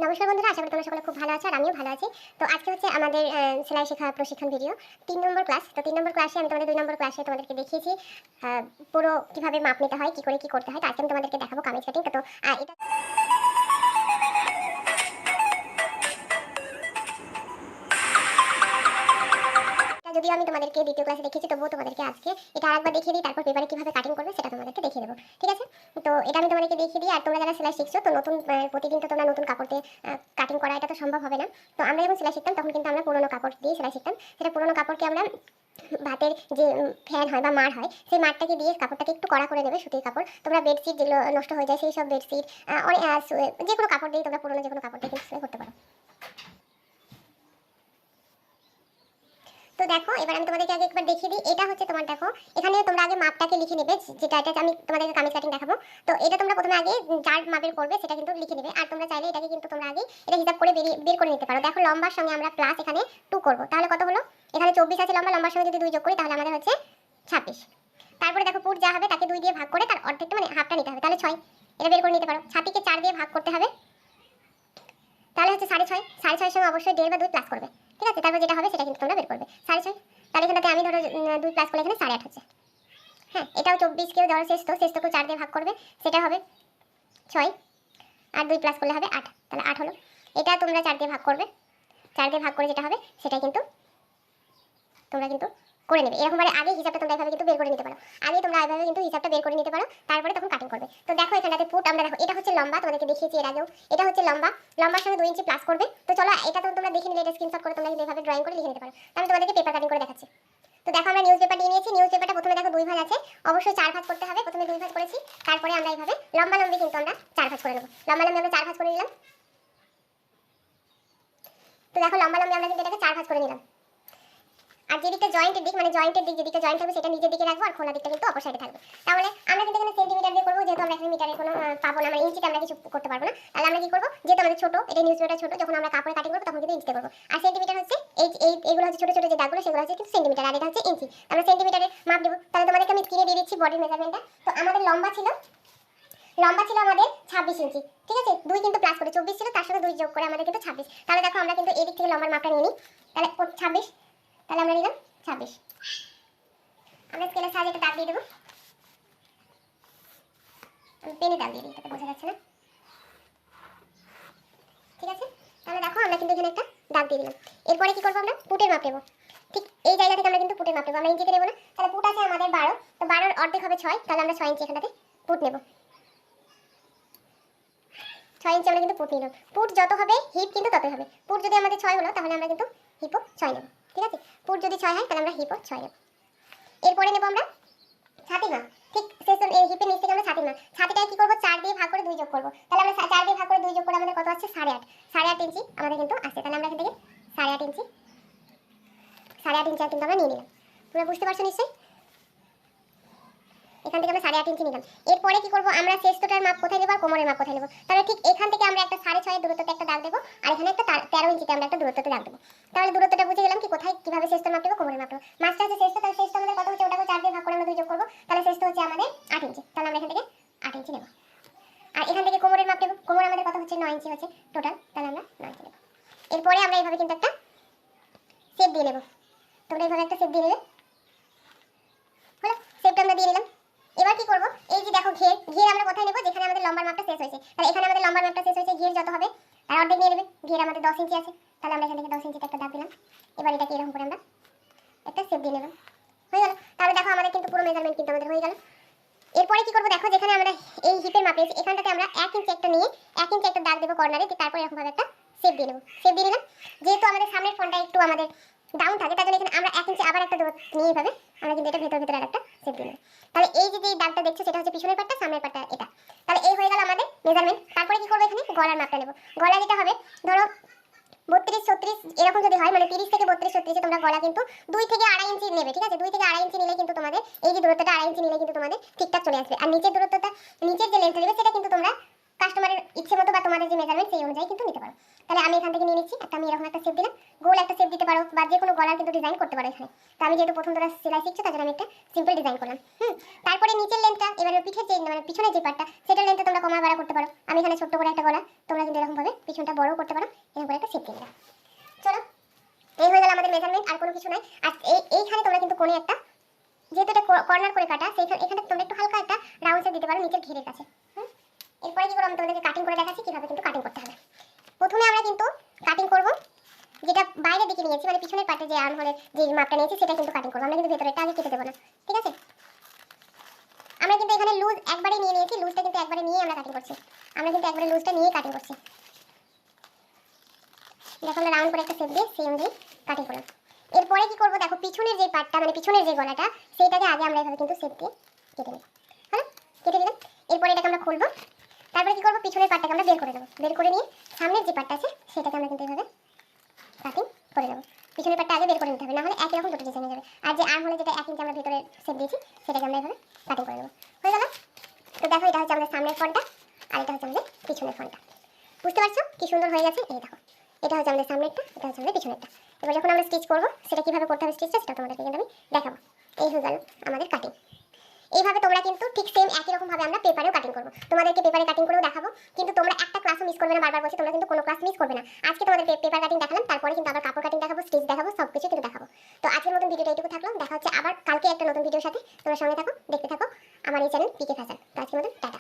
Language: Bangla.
নমস্কার বন্ধুরা, আশা করি তোমরা সকলে খুব ভালো আছো আর আমিও ভালো আছি। তো আজকে হচ্ছে আমাদের সেলাই শেখা প্রশিক্ষণ ভিডিও 3 নম্বর ক্লাস। তো 3 নম্বর ক্লাসে আমি তোমাদের 2 নম্বর ক্লাসে তোমাদেরকে দেখিয়েছি পুরো কিভাবে মাপ নিতে হয়, কি করে কি করতে হয়। তো আজকে আমি তোমাদেরকে দেখাবো কামিজ কাটিং। তো এটা যদিও আমি তোমাদেরকে দ্বিতীয় ক্লাসে দেখিয়েছি, তবুও তোমাদেরকে আজকে এটা আরেকবার দেখিয়ে দিই, তারপর পেপারে কিভাবে কাটিং করবে সেটা তোমাদেরকে দেখিয়ে দেবো, ঠিক আছে? তো এটা আমি তোমাদেরকে দেখিয়ে দিই। আর তোমরা যারা সেলাই শিখছো, তো নতুন প্রতিদিন তো তোমরা নতুন কাপড় দিয়ে কাটিং করা এটা তো সম্ভব হবে না। তো আমরা যখন সেলাই শিখতাম তখন কিন্তু আমরা পুরোনো কাপড় দিয়ে সেলাই শিখতাম। সেটা পুরোনো কাপড়কে আমরা ভাতের যে ফ্যান হয় বা মাড় হয়, সেই মাড়টাকে দিয়ে কাপড়টাকে একটু কড়া করে নেবে, সুতির কাপড়। তোমরা বেডশিট যেগুলো নষ্ট হয়ে যায় সেই সব বেডশিট অনেক যে কোনো কাপড় দিয়ে তোমরা পুরোনো যে কোনো কাপড় দিয়ে কিন্তু সেলাই করতে পারো। তো দেখো, এবার আমি তোমাদেরকে আগে একবার দেখিয়ে দিই। এটা হচ্ছে তোমার, দেখো এখানে তোমরা আগে মাপটাকে লিখে নেবে, যেটা এটা আমি তোমাদেরকে কামিজ কাটিং দেখাবো। তো এটা তোমরা প্রথমে আগে যার মাপের করবে সেটা কিন্তু লিখে নেবে। আর তোমরা চাইলে এটাকে কিন্তু তোমরা আগে এটা হিসাব করে বের করে নিতে পারো। দেখো, লম্বার সঙ্গে আমরা প্লাস এখানে 2 করব, তাহলে কত হলো? এখানে 24 আছে লম্বা, লম্বার সঙ্গে যদি 2 যোগ করি তাহলে আমাদের হচ্ছে 26। তারপরে দেখো, পুট যা হবে তাকে 2 দিয়ে ভাগ করে তার অর্ধেকটা মানে হাফটা নিতে হবে, তাহলে 6। এটা বের করে নিতে পারো। ছাতিকে 4 দিয়ে ভাগ করতে হবে, তাহলে হচ্ছে 6.5। 6.5 সঙ্গে অবশ্যই 1.5 বা 2 প্লাস করবে, ঠিক আছে? তারপর যেটা হবে সেটা কিন্তু তোমরা বের করবে। 6.5, তাহলে এখানে আমি ধরো 2 প্লাস করলে এখানে 8.5 হচ্ছে। হ্যাঁ, এটাও 24 কেউ ধরো শেষটাকে 4 দিয়ে ভাগ করবে, সেটা হবে 6। আর 2 প্লাস করলে হবে 8, তাহলে 8 হলো। এটা তোমরা 4 দিয়ে ভাগ করবে, 4 দিয়ে ভাগ করে যেটা হবে সেটা কিন্তু তোমরা কিন্তু করে নেবে। এরকমভাবে আগে হিসাবটা তোমরা এভাবে কিন্তু বের করে নিতে পারো। আগে তোমরা এভাবে কিন্তু হিসাবটা বের করে নিতে পারো, তারপরে তখন কাটিং করবে। তো দেখো, এখানটাতে পুট আমরা দেখো এটা হচ্ছে লম্বা, তোমাদেরকে দেখিয়েছি এর আগেও। এটা হচ্ছে লম্বা, লম্বার সঙ্গে 2 ইঞ্চি প্লাস করবে। তো চলো, এটা তো তোমরা দেখে নিলে, এটা স্ক্রিনশট করে তোমরা কিন্তু এভাবে ড্রয়িং করে লিখে নিতে পারো। আমি তোমাদেরকে পেপার কাটিং করে দেখাচ্ছি। তো দেখো, আমরা নিউজ পেপার নিয়ে নিয়েছি। নিউজ পেপারটা প্রথমে দেখো 2 ভাঁজ আছে, অবশ্যই 4 ভাঁজ করতে হবে। প্রথমে 2 ভাঁজ করেছি, তারপরে আমরা এইভাবে লম্বা লম্বি কিন্তু আমরা 4 ভাঁজ করে নেব। লম্বা লম্বি আমরা 4 ভাঁজ করে নিলাম। তো দেখো, লম্বা লম্বি আমরা কিন্তু এটাকে 4 ভাঁজ করে নিলাম। আর যেদিকটা জয়েন্টের দিক, মানে জয়েন্টের দিক যেদিকটা জয়েন্ট থাকবে সেটা নিচের দিকে রাখবো, আর খোলা দিকটা কিন্তু অপর সাইডে থাকবে। তাহলে আমরা কিন্তু এখানে সেন্টিমিটার দিয়ে করবো, যেহেতু আমরা এখানে মিটারে কোনো পাবো না, মানে ইঞ্চিতে আমরা কিছু করতে পারবো না। তাহলে আমরা কি করবো, যেহেতু আমাদের ছোট, এটা নিউজ পেপারটা ছোট, যখন আমরা কাপড়ে কাটিং করবো তখন কিন্তু ইঞ্চিতে করবো। আর সেন্টিমিটার হচ্ছে এইগুলো হচ্ছে ছোট ছোট যে দাগগুলো, সেগুলো হচ্ছে কিন্তু সেন্টিমিটার, আর এটা হচ্ছে ইঞ্চি। আমরা সেন্টিমিটারে মাপ দেবো। তাহলে তোমাদেরকে আমি স্ক্রিনে দিয়ে দিচ্ছি বডির মেজারমেন্টটা। তো আমাদের লম্বা ছিল আমাদের 26 ইঞ্চি, ঠিক আছে? 2 কিন্তু প্লাস করে 24 ছিল, তার সঙ্গে 2 যোগ করে আমাদের কিন্তু 26। তাহলে দেখো, আমরা কিন্তু এদিক থেকে লম্বার মাপটা নিয়ে নিই। তাহলে 26, তাহলে আমরা নিলাম 26। আমরা স্কেলের সাহায্যে একটা দাগ দিয়ে দেবো। আমি পেনে দাগ দিয়ে দিই, তাতে বোঝা যাচ্ছে না, ঠিক আছে? তাহলে দেখো, আমরা কিন্তু এখানে একটা দাগ দিয়ে দিলাম। এরপরে কি করবো, আমরা পুটের মাপ নেবো। ঠিক এই জায়গা থেকে আমরা কিন্তু পুটের মাপ নেবো, আমরা ইঞ্চিতে নেবো না। তাহলে পুট আছে আমাদের 12, তো 12-এর অর্ধেক হবে 6, তাহলে আমরা 6 ইঞ্চি এখানটাতে পুট নেবো। 6 ইঞ্চি আমরা কিন্তু পুট নিলাম। পুট যত হবে হিপ কিন্তু ততই হবে। পুট যদি আমাদের 6 হলো, তাহলে আমরা কিন্তু হিপও 6 নেবো, ঠিক আছে? পুট যদি 6 হয় তাহলে আমরা হিপও 6 নেবো। এরপরে নেবো আমরা ছাতির মাপ। ঠিক শেষের এই হিপের নিচ থেকে আমরা ছাতির মাপ। ছাতিটাকে কি করবো, 4 দিয়ে ভাগ করে 2 যোগ করবো। তাহলে আমরা 4 দিয়ে ভাগ করে 2 যোগ করে আমাদের কত আছে? 8.5। 8.5 ইঞ্চি আমাদের কিন্তু আসছে। তাহলে আমরা এখান থেকে 8.5 ইঞ্চি, 8.5 ইঞ্চি কিন্তু আমরা নিয়ে নিলাম। তোমরা বুঝতে পারছো নিশ্চয়ই? এখান থেকে আমরা 8.5 ইঞ্চি নিলাম। এরপরে কি করবো, আমরা শেষটার মাপ কোথায় নেবো আর কোমরের মাপ কোথায় নেবো? তাহলে ঠিক এখান থেকে আমরা একটা 6.5 এর দূরত্বতে একটা দাগ দেবো, আর এখানে একটা 13 ইঞ্চিতে আমরা একটা দূরত্বতে দাগ দেবো। তাহলে দূরত্বটা বুঝে গেলাম কি কোথায় কিভাবে শেষটার মাপ দেবো, কোমরের মাপ দেবো। মাছটা হচ্ছে শেষটা, তাহলে শেষটা আমাদের কত হচ্ছে, ওটাকে 4 দিয়ে ভাগ করে আমরা 2 যোগ করবো। তাহলে শেষটা হচ্ছে আমাদের 8 ইঞ্চি। তাহলে আমরা এখান থেকে 8 ইঞ্চি নেবো। আর এখান থেকে কোমরের মাপ নেবো। কোমর আমাদের কত হচ্ছে? 9 ইঞ্চি হচ্ছে টোটাল, তাহলে আমরা 9 ইঞ্চি নেবো। এরপরে আমরা এইভাবে কিন্তু একটা শেপ দিয়ে নেবো। তোমরা এইভাবে একটা শেপ দিয়ে নেবে। হলো, শেপটা আমরা দিয়ে নিলাম। এবার কি করবো, এই যে দেখো ঘের আমরা কোথায় নেবো, যেখানে আমাদের লম্বার মাপটা শেষ হয়েছে। তাহলে এখানে আমাদের লম্বার মাপটা শেষ হয়েছে, ঘের যত হবে তার অর্ধেক নিয়ে নেবে। ঘের আমাদের 10 ইঞ্চি আছে, তাহলে আমরা এখান থেকে 10 ইঞ্চিতে একটা দাগ দিলাম। এবার এটাকে এরকম করে আমরা একটা শেপ দিয়ে নেলাম, হয়ে গেল। তাহলে দেখো, আমাদের কিন্তু পুরো মেজারমেন্ট কিন্তু আমাদের হয়ে গেল। এরপরে কি করবো, দেখো যেখানে আমরা এই হিপের মাপ নিয়েছি এখানটাতে আমরা 1 ইঞ্চি একটা নিয়ে 1 ইঞ্চি একটা দাগ দেবো কর্নারে, তারপর এরকম ভাবে একটা শেপ দিয়ে নেবো। শেপ দিয়ে নিলাম। যেহেতু আমাদের সামনের ফ্রন্টটা একটু আমাদের ডাউন থাকে, তার জন্য এখানে আমরা 1 ইঞ্চি আবার একটা নিয়ে এইভাবে আমরা কিন্তু এটা ভেতরে আর একটা শেপ দিয়ে নেব। তাহলে এই যে দাগটা দেখছো সেটা হচ্ছে পিছনের পাটটা, সামনের পাটটা এটা। তাহলে এই হয়ে গেল আমাদের মেজারমেন্ট। তারপরে কি করবো, এখানে গলার মাপটা নেবো। গলা যেটা হবে, ধরো 32-36 এরকম যদি হয়, মানে 30 থেকে 32-36 তোমরা গলা কিন্তু 2 থেকে 2.5 ইঞ্চি নেবে, ঠিক আছে? 2 থেকে 2.5 ইঞ্চি নিলে কিন্তু তোমাদের এই যে দূরত্বটা 2.5 ইঞ্চি নিলে কিন্তু তোমাদের ঠিকঠাক চলে আসবে। আর নিচের দূরত্বটা, নিচের যে লেন্থ নেবে সেটা কিন্তু তোমরা কাস্টমারের ইচ্ছে মতো বা তোমাদের যে মেজারমেন্ট সেই অনুযায়ী কিন্তু নিতে পারো। তাহলে আমি এখান থেকে নিয়ে নিচ্ছি একটা, আমি এরকম একটা শেপ দিলাম। গোল একটা শেপ দিতে পারো, বা যে কোনো গলার কিন্তু ডিজাইন করতে পারো এখানে। তো আমি যেহেতু প্রথম ধরা সেলাই শিখছি, তার জন্য আমি একটা সিম্পল ডিজাইন করলাম। তারপরে নিচের লেন্থটা, এবারে পিঠের যে মানে পিছনের যে পার্টটা, সেটার লেন্থটা তোমরা কমা বাড়া করতে পারো। আমি এখানে ছোট্ট করে একটা গলা, তোমরা কিন্তু এরকম ভাবে পিছনটা কিছুটা বড় করতে পারো, এরকম করে একটা শেপ দিয়ে দিলাম। চলো, এই হয়ে গেল আমাদের মেজারমেন্ট, আর কোনো কিছু নাই। আর এইখানে তোমরা কিন্তু কোণে একটা, যেহেতু এটা কর্নার করে কাটা, সেইখানে এখানে তোমরা একটু হালকা একটা রাউন্ড শেপ দিতে পারো নিচের ঘেরের কাছে। এরপরে কি করব, আমি তোমাদেরকে কাটিং করে দেখাচ্ছি কিভাবে কিন্তু কাটিং করতে হবে। প্রথমে আমরা কিন্তু কাটিং করব যেটা বাইরের দিকে নিয়েছি, মানে পিছনের পাটে যে আর্ম হলে যে মাপটা নিয়েছি সেটা কিন্তু কাটিং করব। আমরা কিন্তু ভেতরেরটা আগে কেটে দেবো না, ঠিক আছে? আমরা কিন্তু এখানে লুজ একবারে নিয়ে নিয়েছি, লুজটা কিন্তু একবারে নিয়ে আমরা কাটিং করছি। আমরা কিন্তু একবারে লুজটা নিয়ে কাটিং করছি। দেখো আমরা রাউন্ড করে একটা শেপ দিয়ে সেই অনুযায়ী কাটিং করলাম। এরপরে কি করব, দেখো পিছনের যে পার্টটা মানে পিছনের যে গলাটা সেইটাকে আগে আমরা এভাবে কিন্তু শেপ দিয়ে কেটে নেব। হ্যাঁ, কেটে দিলাম। এরপরে এটাকে আমরা খুলবো, তারপরে কি করব, পিছনের পার্টটাকে আমরা বের করে দেবো। বের করে নিয়ে সামনের যে পার্টটা আছে সেটাকে আমরা কিন্তু এভাবে কাটিং করে দেবো। পিছনের পার্টটা আগে বের করে নিতে হবে, না হলে একই রকম দুটো ডিজাইন হয়ে যাবে। আর যে আর্ম হলে যেটা 1 ইঞ্চি আমরা ভেতরে শেপ দিয়েছি সেটাকে আমরা এভাবে কাটিং করে দেবো। হয়ে গেল। তো দেখো এটা হচ্ছে আমাদের সামনের ফ্রন্টটা, আর এটা হচ্ছে আমাদের পিছনের ফ্রন্টটা। বুঝতে পারছো কি সুন্দর হয়ে গেছে? এই দেখো, এটা হচ্ছে আমাদের সামনেরটা, এটা হচ্ছে আমাদের পিছনেরটা। এবার যখন আমরা স্টিচ করবো সেটা কিভাবে করতে হবে স্টিচটা সেটা তোমাদেরকে কিন্তু আমি দেখাবো। এই হয়ে গেল আমাদের কাটিং। এইভাবে তোমরা কিন্তু ঠিক সেম একই রকম ভাবে আমরা পেপারেও কাটিং করবো, তোমাদেরকে পেপারে কাটিং করেও দেখাবো। কিন্তু তোমরা একটা ক্লাসও মিস করবে না, বারবার বলছি তোমরা কিন্তু কোনো ক্লাস মিস করবে না। আজকে তোমাদের পেপার কাটিং দেখালাম, তারপরে কিন্তু আবার কাপড় কাটিং দেখাবো, স্টিচ দেখাবো, সব কিছু কিন্তু দেখাবো। তো আজকের মতন ভিডিওটা এইটুকু থাকলো, দেখা হচ্ছে আবার কালকে একটা নতুন ভিডিওর সাথে। তোমরা সঙ্গে থাকো, দেখতে থাকো আমার এই চ্যানেল পিকে ফ্যাশন। তো আজকের মতন টাটা।